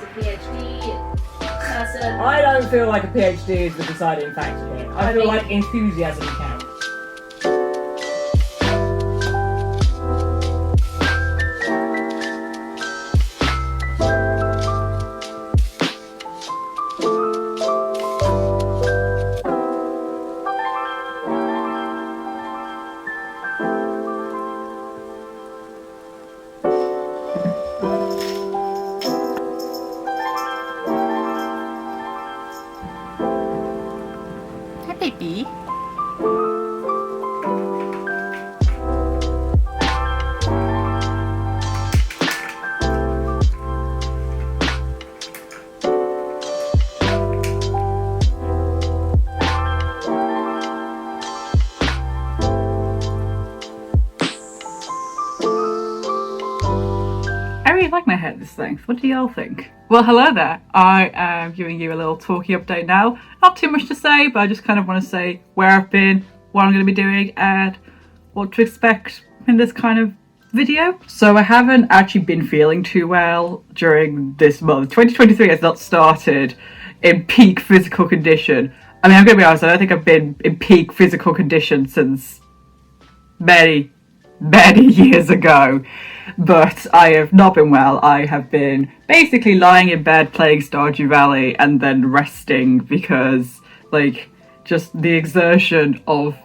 is a PhD person. I don't feel like a PhD is the deciding factor here. I feel like enthusiasm counts. Baby. I really like my hair this length. What do y'all think? Well, hello there. I am giving you a little talkie update now. Not too much to say, but I just kind of want to say where I've been, what I'm going to be doing, and what to expect in this kind of video. So I haven't actually been feeling too well during this month. 2023 has not started in peak physical condition. I mean, I'm going to be honest, I don't think I've been in peak physical condition since many years ago. But I have not been well. I have been basically lying in bed playing Stardew Valley and then resting because, like, just the exertion of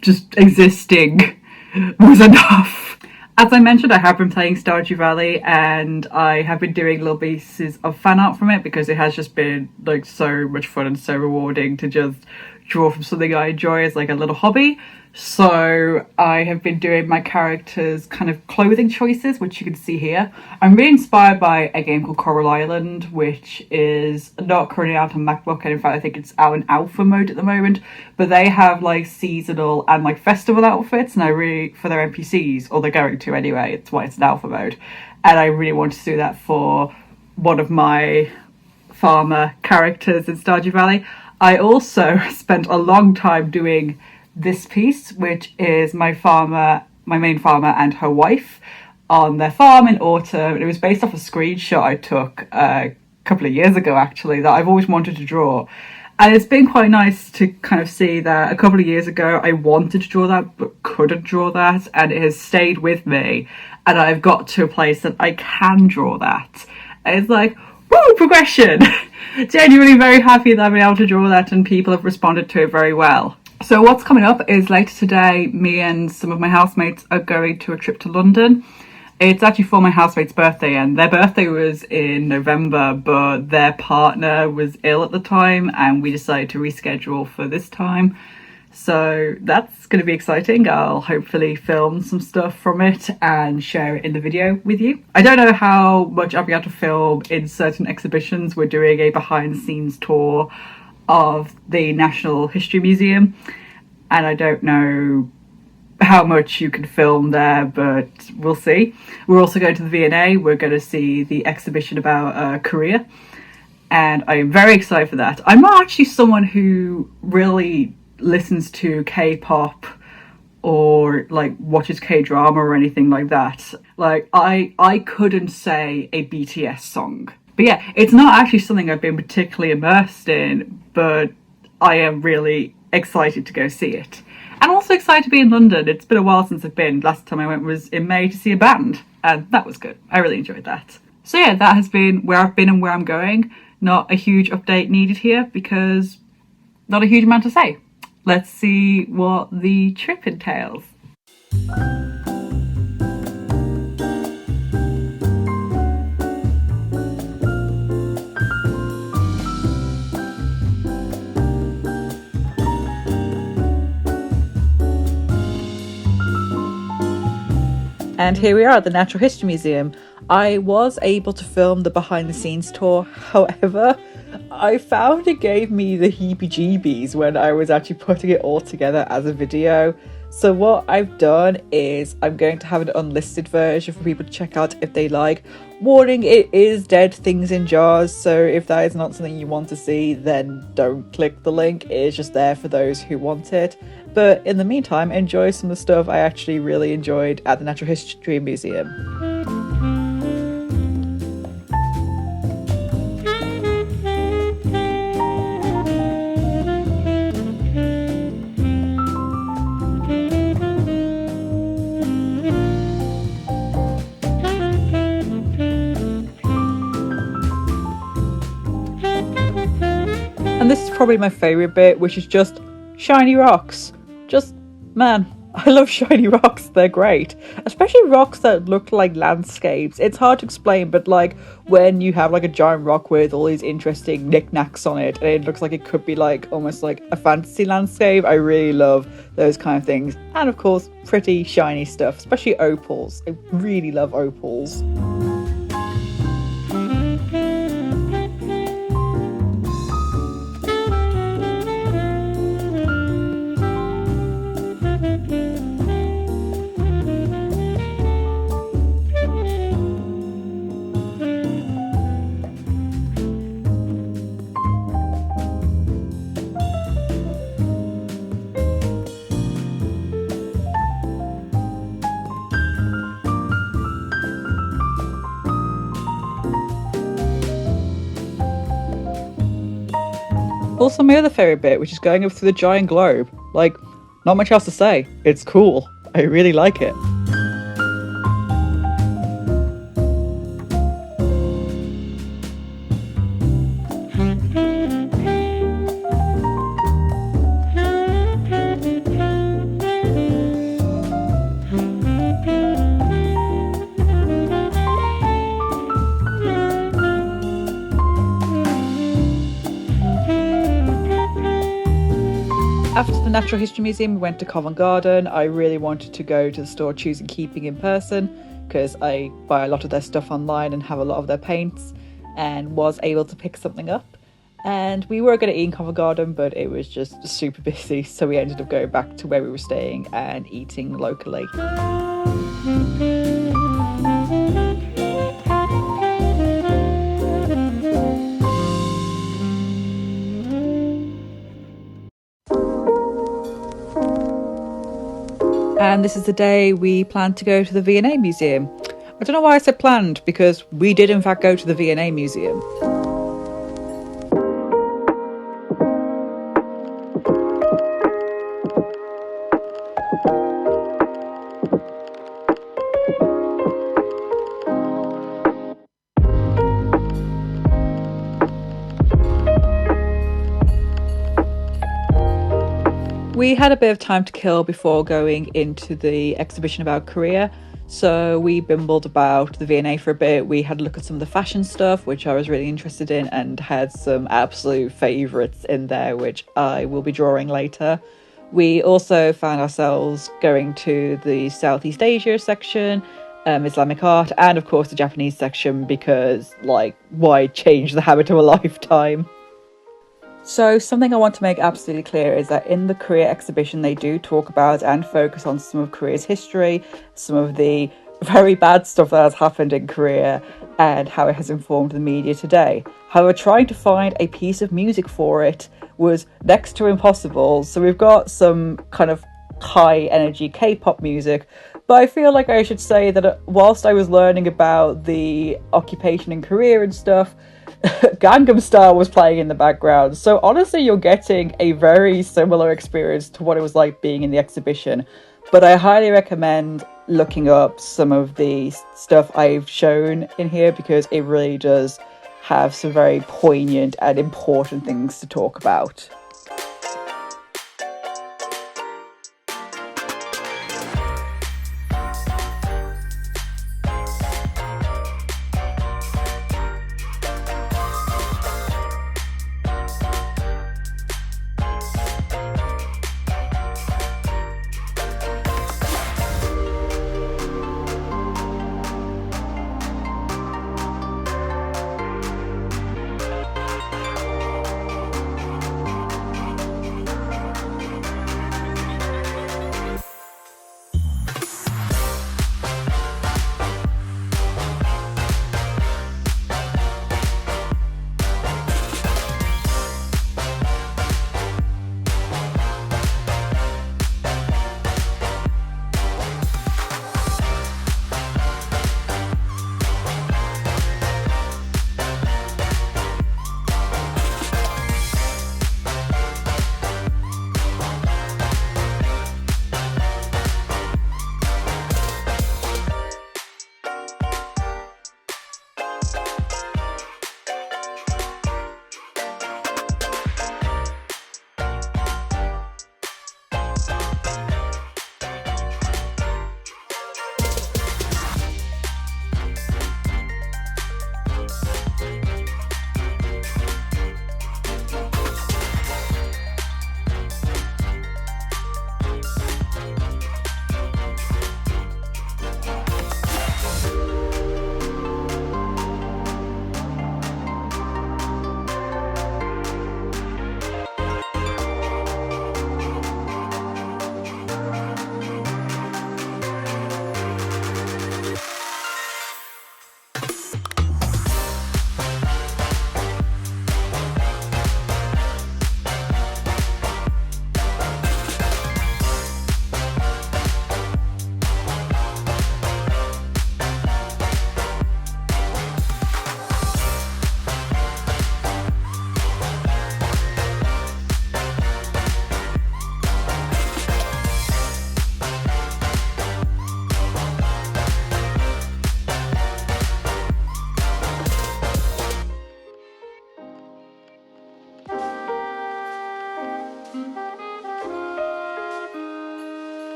just existing was enough. As I mentioned, I have been playing Stardew Valley and I have been doing little pieces of fan art from it because it has just been, like, so much fun and so rewarding to just draw from something I enjoy as, like, a little hobby. So I have been doing my characters' kind of clothing choices, which you can see here. I'm really inspired by a game called Coral Island, which is not currently out on MacBook, and in fact I think it's out in alpha mode at the moment. But they have like seasonal and like festival outfits, and I really, for their NPCs, or they're going to anyway, it's why it's in alpha mode. And I really wanted to do that for one of my farmer characters in Stardew Valley. I also spent a long time doing this piece, which is my main farmer and her wife on their farm in autumn. It was based off a screenshot I took a couple of years ago, actually, that I've always wanted to draw. And it's been quite nice to kind of see that a couple of years ago I wanted to draw that but couldn't draw that, and it has stayed with me, and I've got to a place that I can draw that. And it's like, woo, progression! Genuinely very happy that I've been able to draw that and people have responded to it very well. So what's coming up is later today, me and some of my housemates are going to a trip to London. It's actually for my housemate's birthday, and their birthday was in November, but their partner was ill at the time and we decided to reschedule for this time. So that's going to be exciting. I'll hopefully film some stuff from it and share it in the video with you. I don't know how much I'll be able to film in certain exhibitions. We're doing a behind the scenes tour of the National History Museum, and I don't know how much you can film there, but we'll see. We're also going to the V&A. We're going to see the exhibition about Korea, and I am very excited for that. I'm not actually someone who really listens to K-pop or like watches K-drama or anything like that. Like I couldn't say a BTS song. But yeah, it's not actually something I've been particularly immersed in, but I am really excited to go see it. And also excited to be in London. It's been a while since I've been. Last time I went was in May to see a band, and that was good. I really enjoyed that. So yeah, that has been where I've been and where I'm going. Not a huge update needed here because not a huge amount to say. Let's see what the trip entails. And here we are at the Natural History Museum. I was able to film the behind the scenes tour, however, I found it gave me the heebie-jeebies when I was actually putting it all together as a video. So what I've done is I'm going to have an unlisted version for people to check out if they like. Warning, it is dead things in jars, so if that is not something you want to see, then don't click the link. It is just there for those who want it. But in the meantime, enjoy some of the stuff I actually really enjoyed at the Natural History Museum. probably my favourite bit, which is just shiny rocks. Just, man, I love shiny rocks. They're great. Especially rocks that look like landscapes. It's hard to explain, but like when you have like a giant rock with all these interesting knickknacks on it and it looks like it could be like almost like a fantasy landscape, I really love those kind of things. And of course, pretty shiny stuff, especially opals. I really love opals. Also, my other favourite bit, which is going up through the giant globe. Like, not much else to say. It's cool. I really like it. After the Natural History Museum, we went to Covent Garden. I really wanted to go to the store Choose and Keeping in person because I buy a lot of their stuff online and have a lot of their paints, and was able to pick something up. And we were going to eat in Covent Garden, but it was just super busy, so we ended up going back to where we were staying and eating locally. And this is the day we planned to go to the V&A Museum. I don't know why I said planned, because we did in fact go to the V&A Museum. We had a bit of time to kill before going into the exhibition about Korea, so we bimbled about the V&A for a bit. We had a look at some of the fashion stuff, which I was really interested in, and had some absolute favourites in there, which I will be drawing later. We also found ourselves going to the Southeast Asia section, Islamic art, and of course the Japanese section, because, like, why change the habit of a lifetime? So something I want to make absolutely clear is that in the Korea exhibition they do talk about and focus on some of Korea's history, some of the very bad stuff that has happened in Korea and how it has informed the media today. However, trying to find a piece of music for it was next to impossible, so we've got some kind of high energy K-pop music, but I feel like I should say that whilst I was learning about the occupation in Korea and stuff, Gangnam Style was playing in the background, so honestly you're getting a very similar experience to what it was like being in the exhibition. But I highly recommend looking up some of the stuff I've shown in here, because it really does have some very poignant and important things to talk about.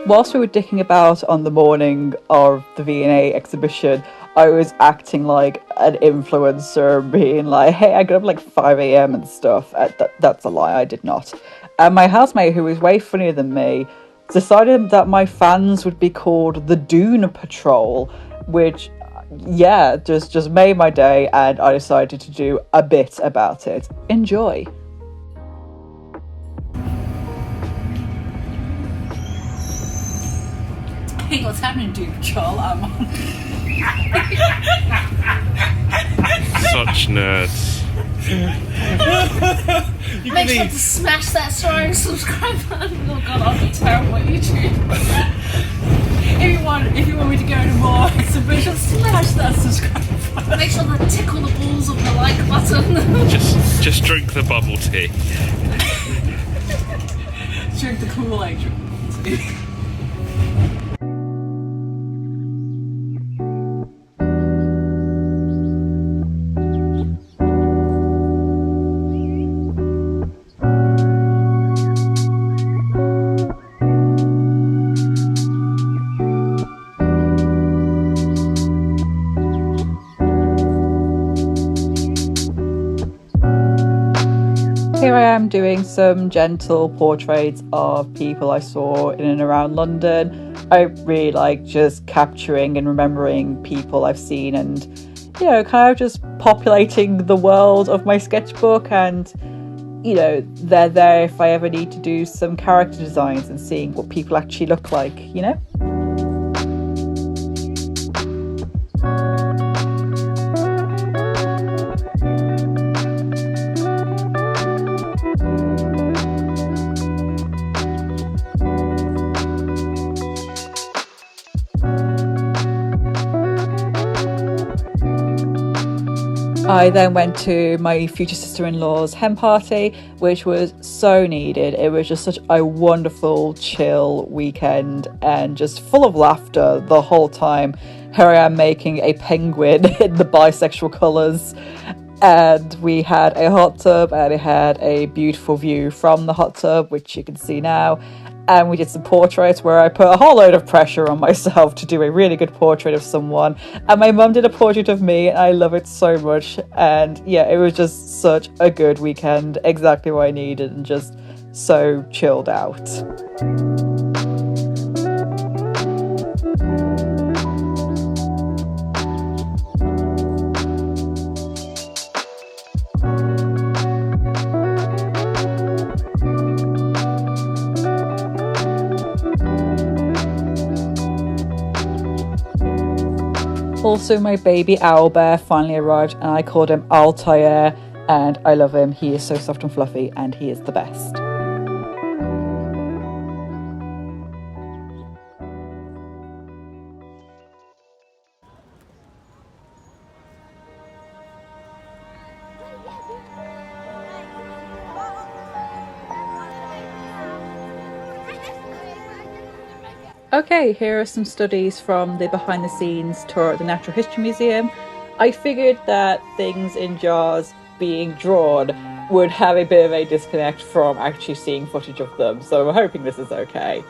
whilst we were dicking about on the morning of the V&A exhibition, I was acting like an influencer, being like, hey, I got up like 5 a.m. and stuff. That's a lie, I did not. And my housemate, who was way funnier than me, decided that my fans would be called the Dune Patrol, which, yeah, just made my day, and I decided to do a bit about it. Enjoy. Hey, what's happening, Dune Patrol? I'm on. Such nerds. Make sure to smash that star and subscribe button. Oh god, I'll be terrible at YouTube. If you want me to go into more exhibitions, smash that subscribe button. Make sure to tickle the balls of the like button. Just drink the bubble tea. Drink the Kool-Aid. Here I am doing some gentle portraits of people I saw in and around London. I really like just capturing and remembering people I've seen and, you know, kind of just populating the world of my sketchbook, and, you know, they're there if I ever need to do some character designs and seeing what people actually look like, you know? I then went to my future sister-in-law's hen party, which was so needed. It was just such a wonderful, chill weekend and just full of laughter the whole time. Here I am making a penguin in the bisexual colours, and we had a hot tub and it had a beautiful view from the hot tub, which you can see now. And we did some portraits where I put a whole load of pressure on myself to do a really good portrait of someone. And my mum did a portrait of me, and I love it so much. And yeah, it was just such a good weekend, exactly what I needed, and just so chilled out. Also, my baby owlbear finally arrived, and I called him Altair, and I love him. He is so soft and fluffy, and he is the best. Okay, here are some studies from the behind the scenes tour at the Natural History Museum. I figured that things in jars being drawn would have a bit of a disconnect from actually seeing footage of them, so I'm hoping this is okay.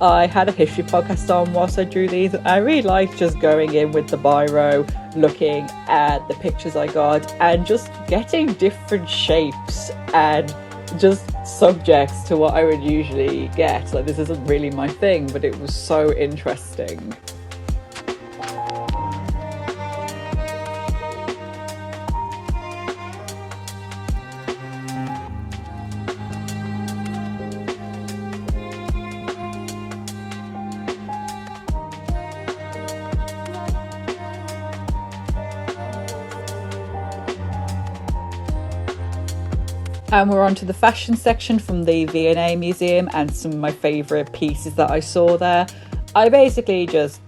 I had a history podcast on whilst I drew these. I really liked just going in with the biro, looking at the pictures I got, and just getting different shapes and just subjects to what I would usually get. Like, this isn't really my thing, but it was so interesting. And we're on to the fashion section from the V&A Museum and some of my favourite pieces that I saw there. I basically just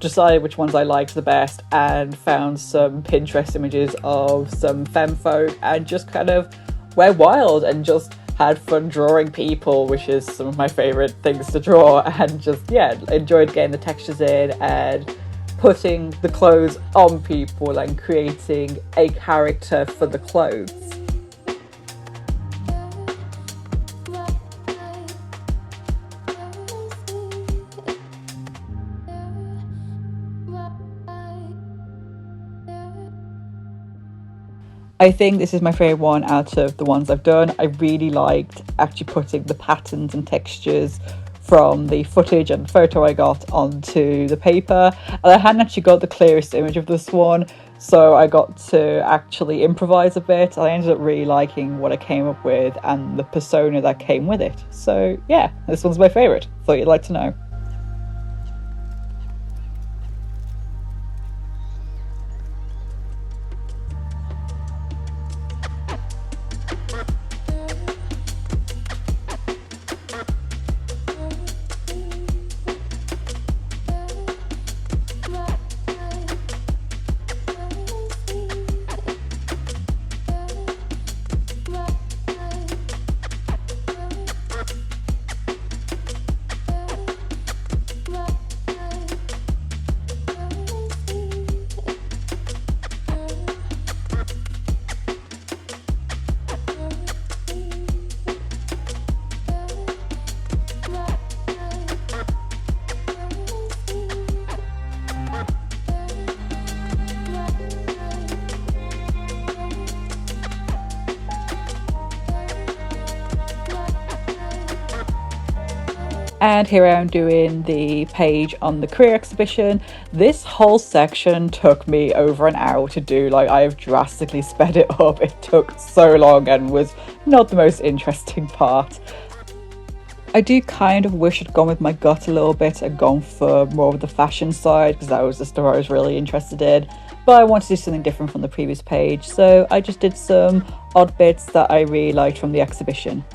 decided which ones I liked the best and found some Pinterest images of some femfolk and just kind of went wild and just had fun drawing people, which is some of my favourite things to draw, and just, yeah, enjoyed getting the textures in and putting the clothes on people and creating a character for the clothes. I think this is my favourite one out of the ones I've done. I really liked actually putting the patterns and textures from the footage and photo I got onto the paper, and I hadn't actually got the clearest image of this one, so I got to actually improvise a bit. I ended up really liking what I came up with and the persona that came with it. So yeah, this one's my favourite. Thought you'd like to know. And here I am doing the page on the career exhibition. This whole section took me over an hour to do. Like, I have drastically sped it up. It took so long and was not the most interesting part. I do kind of wish I'd gone with my gut a little bit and gone for more of the fashion side, because that was the story I was really interested in. But I wanted to do something different from the previous page, so I just did some odd bits that I really liked from the exhibition.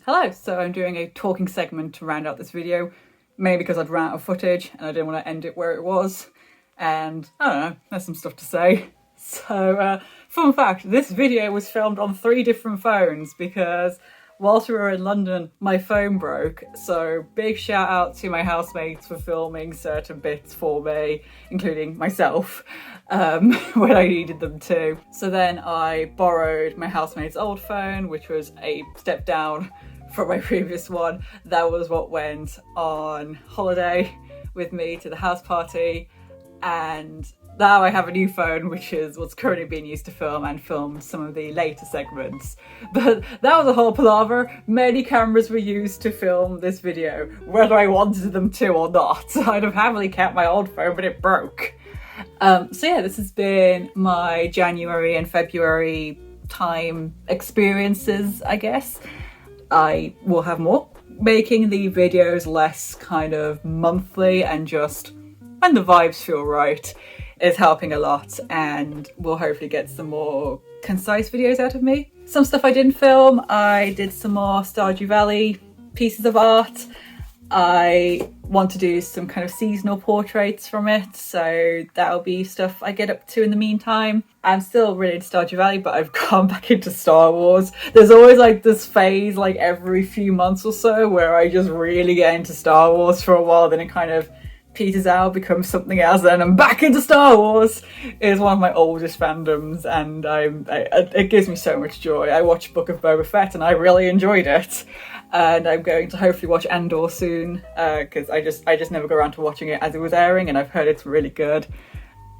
Hello, so I'm doing a talking segment to round out this video, mainly because I'd run out of footage and I didn't want to end it where it was, and I don't know, there's some stuff to say. So, fun fact, this video was filmed on 3 different phones because whilst we were in London, my phone broke, so big shout out to my housemates for filming certain bits for me, including myself, when I needed them to. So then I borrowed my housemate's old phone, which was a step down from my previous one. That was what went on holiday with me to the house party, and now I have a new phone, which is what's currently being used to film some of the later segments. But that was a whole palaver. Many cameras were used to film this video, whether I wanted them to or not. I'd have happily kept my old phone, but it broke. So yeah, this has been my January and February time experiences, I guess. I will have more, making the videos less kind of monthly and just when the vibes feel right is helping a lot, and we'll hopefully get some more concise videos out of me. Some stuff I didn't film, I did some more Stardew Valley pieces of art. I want to do some kind of seasonal portraits from it, so that'll be stuff I get up to in the meantime. I'm still really into Stardew Valley, but I've gone back into Star Wars. There's always like this phase like every few months or so where I just really get into Star Wars for a while, then it kind of peters out, becomes something else, then I'm back into Star Wars. It's one of my oldest fandoms, and it gives me so much joy. I watched Book of Boba Fett and I really enjoyed it, and I'm going to hopefully watch Andor soon, because I just never go around to watching it as it was airing, and I've heard it's really good,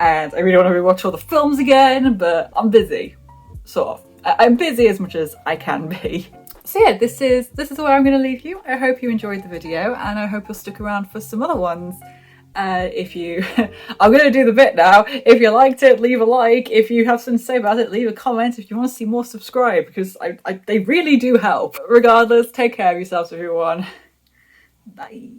and I really want to rewatch all the films again, but I'm busy, sort of. I'm busy as much as I can be. So yeah, this is where I'm going to leave you. I hope you enjoyed the video, and I hope you'll stick around for some other ones. If you, I'm going to do the bit now. If you liked it, leave a like. If you have something to say about it, leave a comment. If you want to see more, subscribe, because they really do help. Regardless, take care of yourselves, everyone. Bye.